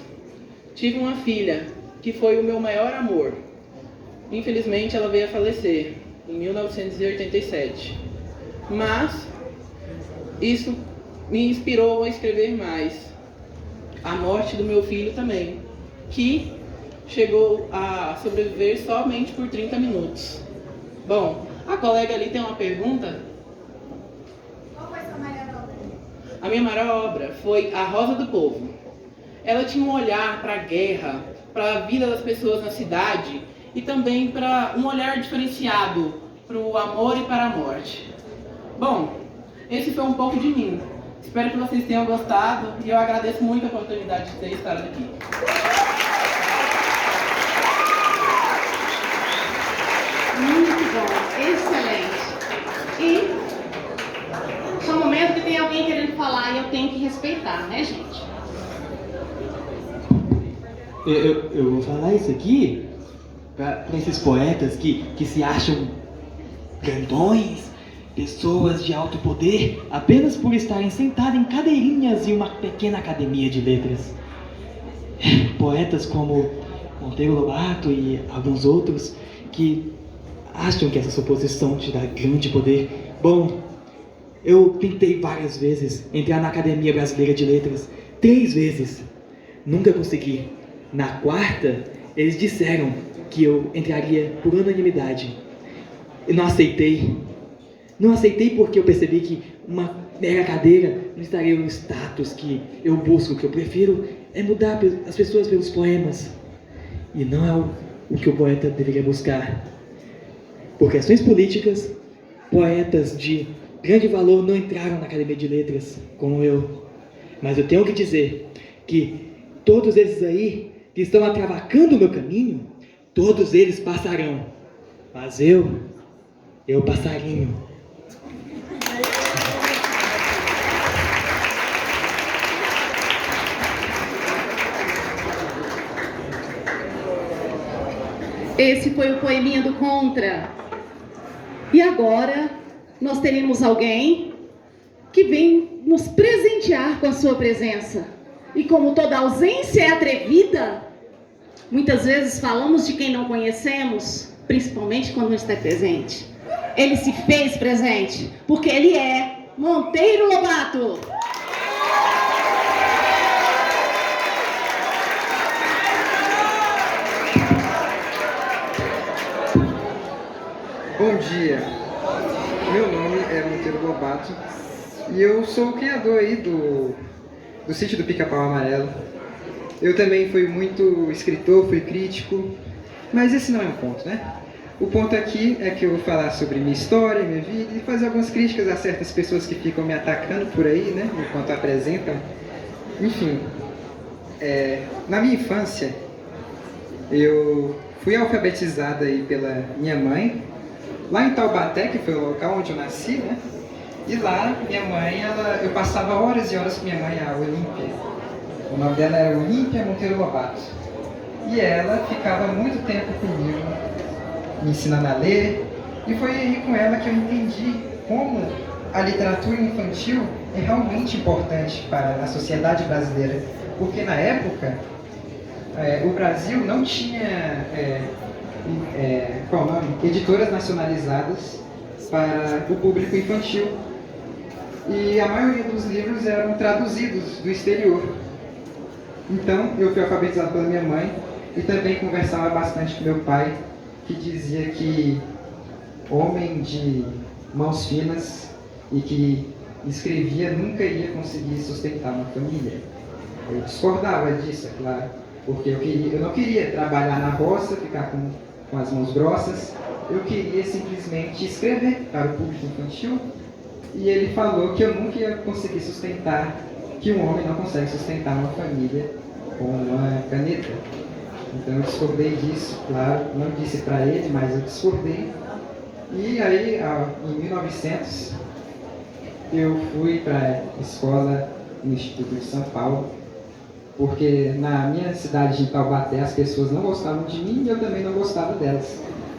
tive uma filha, que foi o meu maior amor. Infelizmente, ela veio a falecer em 1987. Mas isso me inspirou a escrever mais. A morte do meu filho também, que chegou a sobreviver somente por 30 minutos. Bom, a colega ali tem uma pergunta. Qual foi a sua maior obra? A minha maior obra foi A Rosa do Povo. Ela tinha um olhar para a guerra, para a vida das pessoas na cidade e também para um olhar diferenciado para o amor e para a morte. Bom, esse foi um pouco de mim. Espero que vocês tenham gostado e eu agradeço muito a oportunidade de ter estado aqui. Muito bom, excelente. E no momento que tem alguém querendo falar, eu tenho que respeitar, né, gente? Eu vou falar isso aqui para esses poetas que se acham grandões, pessoas de alto poder, apenas por estarem sentados em cadeirinhas em uma pequena academia de letras. Poetas como Monteiro Lobato e alguns outros que acham que essa suposição te dá grande poder. Bom, eu tentei várias vezes entrar na Academia Brasileira de Letras, 3 vezes. Nunca consegui. Na 4ª, eles disseram que eu entraria por unanimidade. Eu não aceitei. Não aceitei porque eu percebi que uma mera cadeira não estaria no status que eu busco. O que eu prefiro é mudar as pessoas pelos poemas. E não é o que o poeta deveria buscar. Por questões políticas, poetas de grande valor não entraram na Academia de Letras, como eu. Mas eu tenho que dizer que todos esses aí que estão atravacando o meu caminho, todos eles passarão. Mas eu passarinho. Esse foi o poeminha do Contra. E agora nós teremos alguém que vem nos presentear com a sua presença. E como toda ausência é atrevida, muitas vezes falamos de quem não conhecemos, principalmente quando não está presente. Ele se fez presente, porque ele é Monteiro Lobato. Bom dia. Meu nome é Monteiro Lobato e eu sou o criador aí do Sítio do Pica-Pau Amarelo. Eu também fui muito escritor, fui crítico, mas esse não é o ponto, né? O ponto aqui é que eu vou falar sobre minha história, minha vida e fazer algumas críticas a certas pessoas que ficam me atacando por aí, né? Enquanto apresentam. Enfim, na minha infância, eu fui alfabetizada aí pela minha mãe, lá em Taubaté, que foi o local onde eu nasci, né? E lá, minha mãe, eu passava horas e horas com minha mãe, a Olímpia. O nome dela era Olímpia Monteiro Lobato. E ela ficava muito tempo comigo, me ensinando a ler. E foi aí com ela que eu entendi como a literatura infantil é realmente importante para a sociedade brasileira. Porque na época, o Brasil não tinha editoras nacionalizadas para o público infantil. E a maioria dos livros eram traduzidos do exterior. Então, eu fui alfabetizado pela minha mãe e também conversava bastante com meu pai, que dizia que homem de mãos finas e que escrevia nunca ia conseguir sustentar uma família. Eu discordava disso, é claro, porque eu não queria trabalhar na roça, ficar com as mãos grossas, eu queria simplesmente escrever para o público infantil. E ele falou que eu nunca ia conseguir sustentar, que um homem não consegue sustentar uma família com uma caneta. Então eu discordei disso, claro, não disse para ele, mas eu discordei. E aí, em 1900, eu fui para a escola no Instituto de São Paulo, porque na minha cidade de Taubaté as pessoas não gostavam de mim e eu também não gostava delas.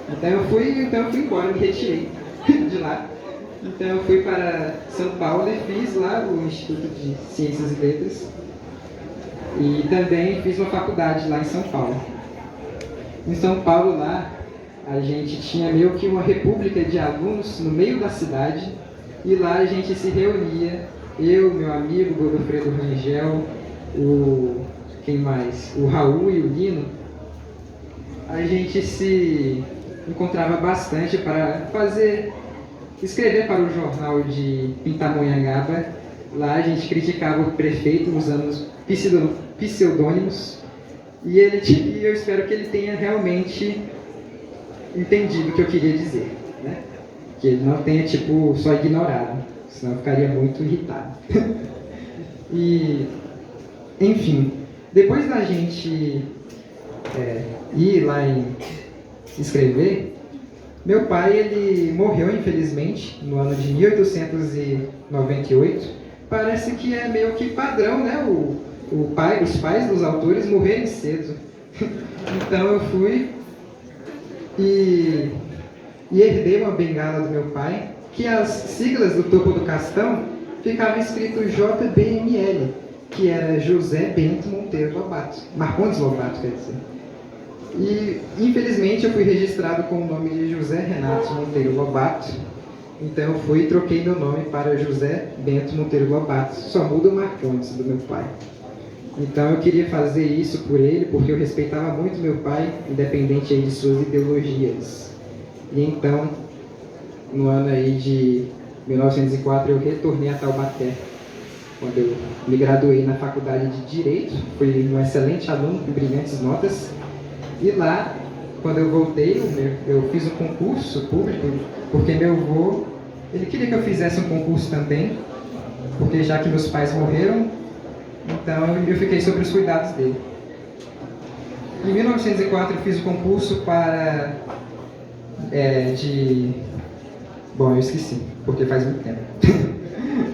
Então eu fui embora, me retirei de lá. Então eu fui para São Paulo e fiz lá o Instituto de Ciências e Letras. E também fiz uma faculdade lá em São Paulo. Em São Paulo, lá, a gente tinha meio que uma república de alunos no meio da cidade. E lá a gente se reunia, eu, meu amigo Godofredo Rangel, quem mais? O Raul e o Lino. A gente se encontrava bastante para escrever para o jornal de Pindamonhangaba. Lá a gente criticava o prefeito usando pseudônimos. E eu espero que ele tenha realmente entendido o que eu queria dizer, né? Que ele não tenha, só ignorado, senão eu ficaria muito irritado. E, enfim, depois da gente ir lá em escrever, meu pai, ele morreu, infelizmente, no ano de 1898. Parece que é meio que padrão, né? Os pais dos autores morrerem cedo. Então eu fui e herdei uma bengala do meu pai, que as siglas do topo do castão ficavam escrito JBML, que era José Bento Monteiro Lobato. Marcondes Lobato, quer dizer. E, infelizmente, eu fui registrado com o nome de José Renato Monteiro Lobato. Então eu fui e troquei meu nome para José Bento Monteiro Lobato. Só muda o Marcondes do meu pai. Então eu queria fazer isso por ele, porque eu respeitava muito meu pai, independente aí de suas ideologias. E então, no ano aí de 1904, eu retornei a Taubaté, quando eu me graduei na faculdade de Direito. Fui um excelente aluno, com brilhantes notas. E lá, quando eu voltei, eu fiz um concurso público, porque meu avô, ele queria que eu fizesse um concurso também, porque já que meus pais morreram, então eu fiquei sob os cuidados dele. Em 1904 eu fiz o concurso para bom, eu esqueci, porque faz muito tempo.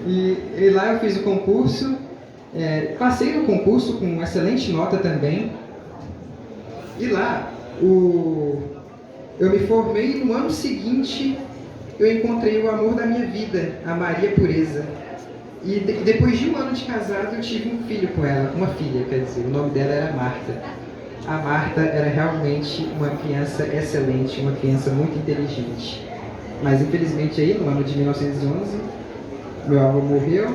e lá eu fiz o concurso, passei no concurso com uma excelente nota também. E lá eu me formei e no ano seguinte eu encontrei o amor da minha vida, a Maria Pureza. E depois de um ano de casado, eu tive um filho com ela, uma filha, quer dizer, o nome dela era Marta. A Marta era realmente uma criança excelente, uma criança muito inteligente. Mas infelizmente aí, no ano de 1911, meu avô morreu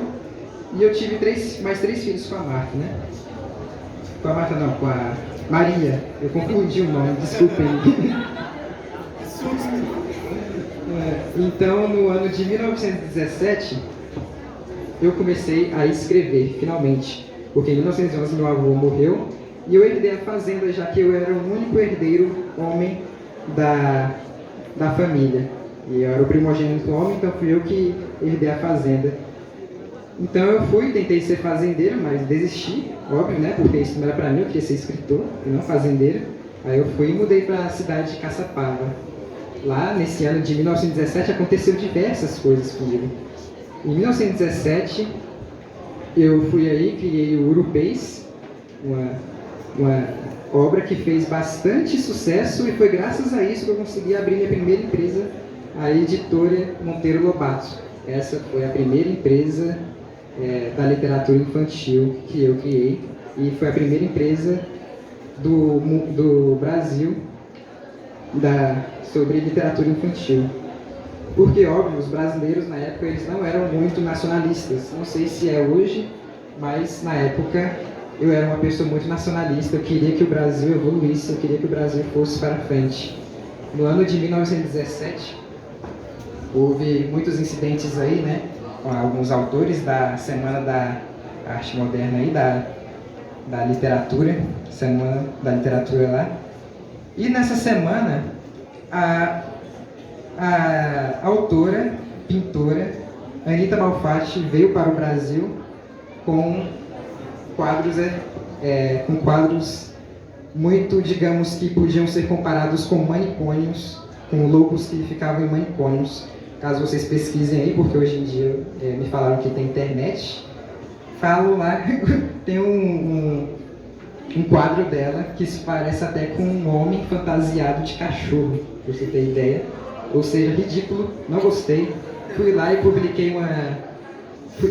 e eu tive mais três filhos com a Marta, né? Com a Marta não, com a Maria. Eu confundi o nome, desculpem. Então, no ano de 1917, eu comecei a escrever, finalmente. Porque em 1911 meu avô morreu e eu herdei a fazenda, já que eu era o único herdeiro homem da família. E eu era o primogênito homem, então fui eu que herdei a fazenda. Então eu tentei ser fazendeiro, mas desisti, óbvio, né? Porque isso não era pra mim, eu queria ser escritor e não fazendeiro. Aí eu fui e mudei para a cidade de Caçapava. Lá, nesse ano de 1917, aconteceu diversas coisas comigo. Em 1917, eu fui aí, criei o Urupês, uma obra que fez bastante sucesso e foi graças a isso que eu consegui abrir minha primeira empresa, a editora Monteiro Lobato. Essa foi a primeira empresa da literatura infantil que eu criei e foi a primeira empresa do Brasil sobre literatura infantil. Porque, óbvio, os brasileiros na época eles não eram muito nacionalistas. Não sei se é hoje, mas na época eu era uma pessoa muito nacionalista. Eu queria que o Brasil evoluísse, eu queria que o Brasil fosse para frente. No ano de 1917, houve muitos incidentes aí, né? Com alguns autores da Semana da Arte Moderna aí, da literatura, Semana da Literatura lá. E nessa semana, a autora, pintora, Anita Malfatti veio para o Brasil com quadros muito, digamos, que podiam ser comparados com manicômios, com loucos que ficavam em manicômios. Caso vocês pesquisem aí, porque hoje em dia me falaram que tem internet, falo lá, tem um quadro dela que se parece até com um homem fantasiado de cachorro, pra você ter ideia. Ou seja, ridículo, não gostei. Fui lá e publiquei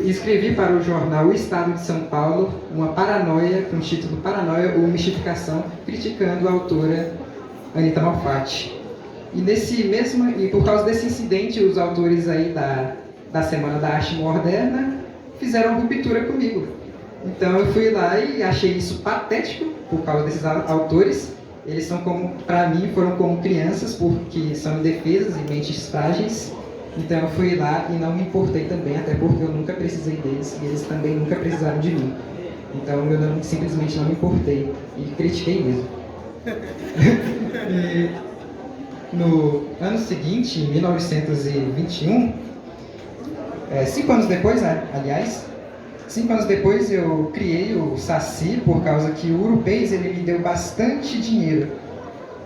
escrevi para o jornal O Estado de São Paulo uma paranoia, com o título Paranoia ou Mistificação, criticando a autora Anita Malfatti. E por causa desse incidente, os autores aí da Semana da Arte Moderna fizeram ruptura comigo. Então eu fui lá e achei isso patético por causa desses autores. Eles são para mim, foram como crianças, porque são indefesas e mentes frágeis. Então eu fui lá e não me importei também, até porque eu nunca precisei deles e eles também nunca precisaram de mim. Então eu simplesmente não me importei e critiquei mesmo. E no ano seguinte, em 1921, 5 anos depois, aliás, 5 anos depois eu criei o Saci, por causa que o Urupês ele me deu bastante dinheiro.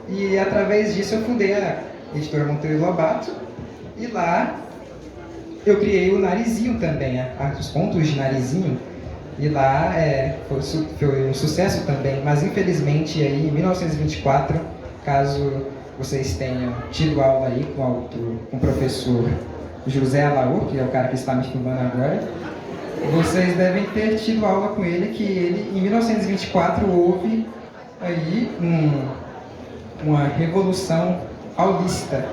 E através disso eu fundei a editora Monteiro Lobato. E lá eu criei o Narizinho também, os contos de Narizinho. E lá foi um sucesso também, mas infelizmente aí em 1924, caso vocês tenham tido aula aí com o professor José Alaor, que é o cara que está me filmando agora, vocês devem ter tido aula com ele, que ele, em 1924, houve aí uma revolução paulista.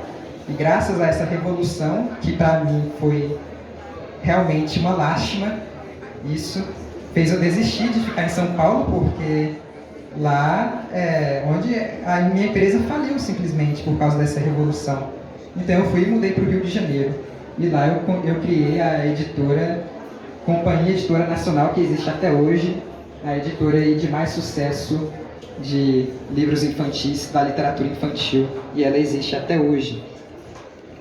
E graças a essa revolução, que para mim foi realmente uma lástima, isso fez eu desistir de ficar em São Paulo, porque lá onde a minha empresa faliu simplesmente por causa dessa revolução. Então eu fui e mudei para o Rio de Janeiro. E lá eu criei a Companhia Editora Nacional, que existe até hoje, a editora aí de mais sucesso de livros infantis, da literatura infantil, e ela existe até hoje.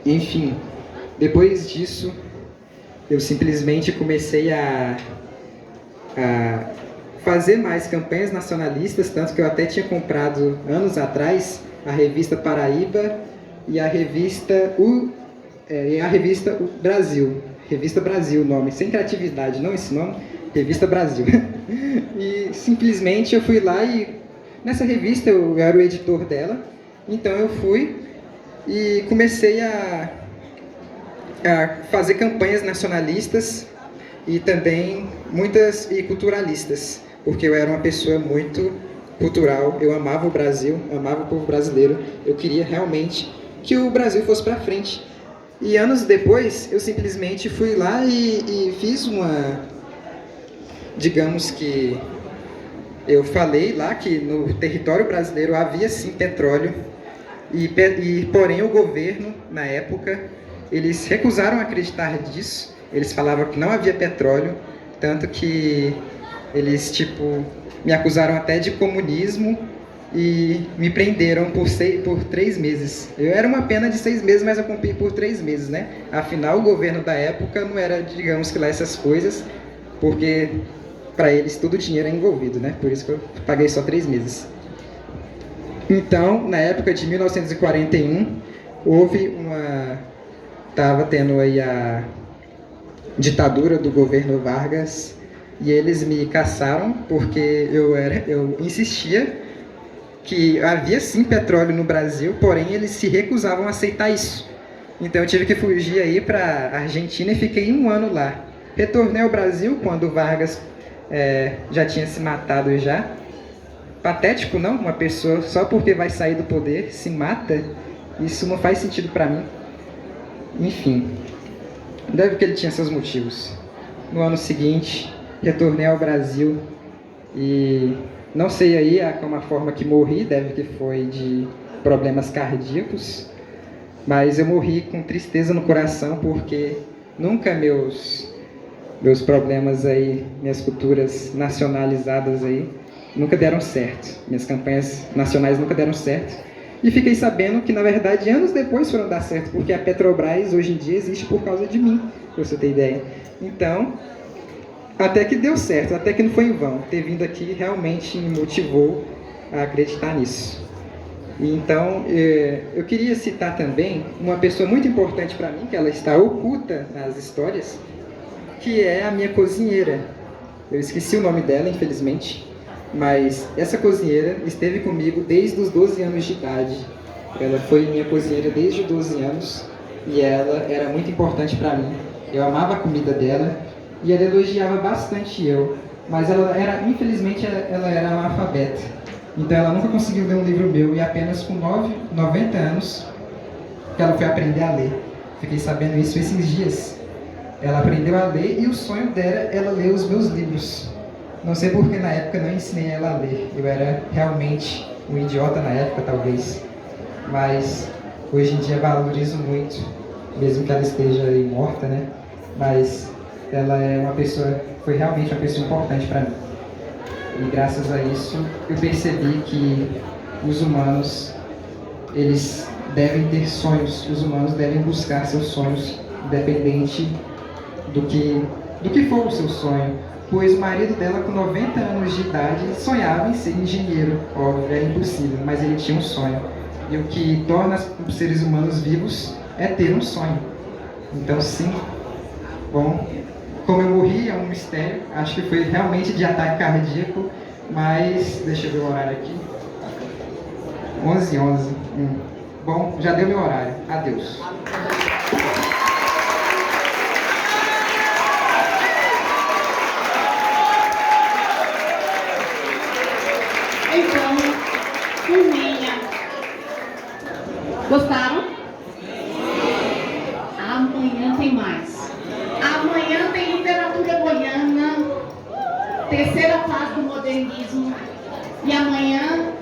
Enfim, depois disso, eu simplesmente comecei a fazer mais campanhas nacionalistas, tanto que eu até tinha comprado, anos atrás, a revista Paraíba e a revista Brasil. Revista Brasil, o nome, sem criatividade, não esse nome, Revista Brasil. E simplesmente eu fui lá e, nessa revista, eu era o editor dela, então eu fui e comecei a fazer campanhas nacionalistas e também muitas e culturalistas, porque eu era uma pessoa muito cultural, eu amava o Brasil, amava o povo brasileiro, eu queria realmente que o Brasil fosse para frente. E anos depois, eu simplesmente fui lá e fiz digamos que eu falei lá que no território brasileiro havia sim petróleo, porém o governo, na época, eles recusaram acreditar disso. Eles falavam que não havia petróleo, tanto que eles, me acusaram até de comunismo e me prenderam por 3 meses. Eu era uma pena de 6 meses, mas eu cumpri por 3 meses, né? Afinal, o governo da época não era, digamos que lá essas coisas, porque para eles todo o dinheiro é envolvido, né? Por isso que eu paguei só 3 meses. Então, na época de 1941, estava tendo aí a ditadura do governo Vargas e eles me caçaram porque eu insistia que havia sim petróleo no Brasil, porém eles se recusavam a aceitar isso. Então eu tive que fugir aí para a Argentina e fiquei 1 ano lá. Retornei ao Brasil quando o Vargas já tinha se matado já. Patético, não? Uma pessoa só porque vai sair do poder se mata? Isso não faz sentido para mim. Enfim, deve que ele tinha seus motivos. No ano seguinte, retornei ao Brasil e não sei aí a forma que morri, deve que foi de problemas cardíacos, mas eu morri com tristeza no coração porque nunca meus problemas aí, minhas culturas nacionalizadas aí, nunca deram certo. Minhas campanhas nacionais nunca deram certo. E fiquei sabendo que, na verdade, anos depois foram dar certo, porque a Petrobras hoje em dia existe por causa de mim, pra você ter ideia. Então, até que deu certo, até que não foi em vão. Ter vindo aqui realmente me motivou a acreditar nisso. Então, eu queria citar também uma pessoa muito importante para mim, que ela está oculta nas histórias, que é a minha cozinheira. Eu esqueci o nome dela, infelizmente. Mas essa cozinheira esteve comigo desde os 12 anos de idade. Ela foi minha cozinheira desde os 12 anos e ela era muito importante para mim. Eu amava a comida dela e ela elogiava bastante eu. Mas infelizmente, ela era analfabeta. Então ela nunca conseguiu ler um livro meu e apenas com 90 anos que ela foi aprender a ler. Fiquei sabendo isso esses dias. Ela aprendeu a ler e o sonho dela era ler os meus livros. Não sei porque na época não ensinei ela a ler. Eu era realmente um idiota na época, talvez. Mas hoje em dia valorizo muito, mesmo que ela esteja aí morta, né? Mas ela foi realmente uma pessoa importante para mim. E graças a isso eu percebi que os humanos, eles devem ter sonhos. Os humanos devem buscar seus sonhos, independente do que for o seu sonho. Pois o marido dela, com 90 anos de idade, sonhava em ser engenheiro. Óbvio, era impossível, mas ele tinha um sonho. E o que torna os seres humanos vivos é ter um sonho. Então, sim, bom, como eu morri, é um mistério. Acho que foi realmente de ataque cardíaco, mas deixa eu ver o horário aqui. 11h11. Bom, já deu meu horário. Adeus. Então, turminha, gostaram? Amanhã tem mais. Amanhã tem literatura goiana, terceira fase do modernismo. E amanhã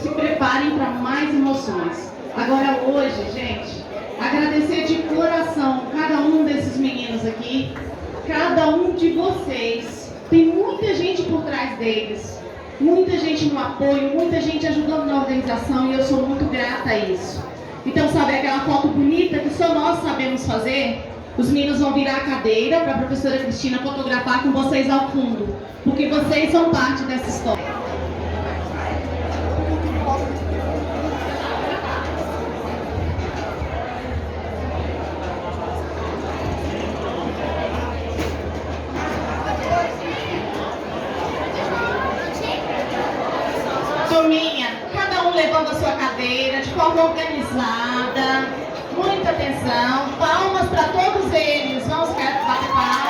se preparem para mais emoções. Agora hoje, gente, agradecer de coração cada um desses meninos aqui, cada um de vocês. Tem muita gente por trás deles. Muita gente no apoio, muita gente ajudando na organização e eu sou muito grata a isso. Então, sabe aquela foto bonita que só nós sabemos fazer? Os meninos vão virar a cadeira para a professora Cristina fotografar com vocês ao fundo, porque vocês são parte dessa história. Turminha, cada um levando a sua cadeira de forma organizada, muita atenção, palmas para todos eles, vamos bater palmas.